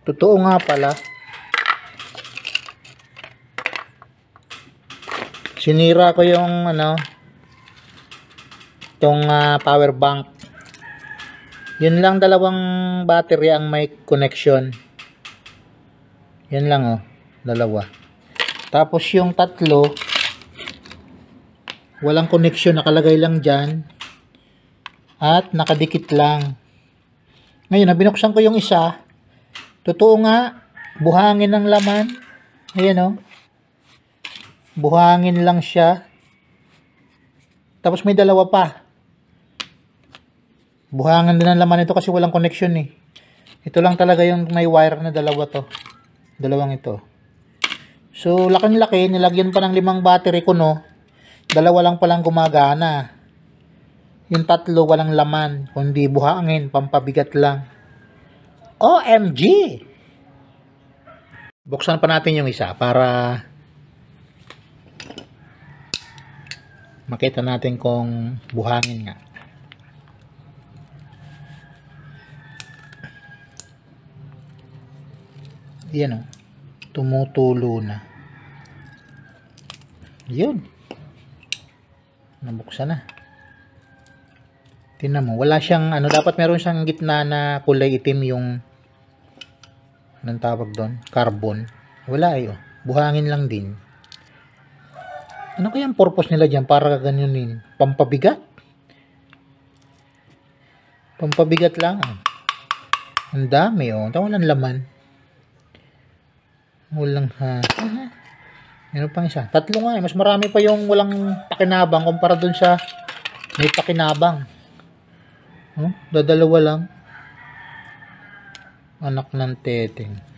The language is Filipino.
Totoo nga pala. Sinira ko yung itong power bank. Yun lang, dalawang battery ang may connection. Yan lang dalawa. Tapos yung tatlo, walang connection, nakalagay lang dyan. At nakadikit lang. Ngayon, binuksan ko yung isa. Totoo nga, buhangin ng laman. Ayan buhangin lang siya. Tapos may dalawa pa. Buhangin din ang laman nito kasi walang connection eh. Ito lang talaga yung may wire na dalawa to. Dalawang ito. So, laking-laki. Nilagyan pa ng 5 battery ko Dalawa lang palang gumagana. Yung tatlo walang laman. Kundi buhangin. Pampabigat lang. OMG! Buksan pa natin yung isa para makita natin kung buhangin nga. Yan tumutulo na. Yun. Nabuksan na. Tingnan mo, wala siyang dapat meron siyang gitna na kulay itim yung anong tawag doon? Carbon. Wala buhangin lang din. Ano kaya ang purpose nila diyan para ganyanin? Pampabigat? Pampabigat lang. Ang dami Tawa ng laman. Walang meron pang isa. Tatlo nga mas marami pa yung walang pakinabang kumpara dun sa may pakinabang. Dadalawa lang. Anak ng teteng.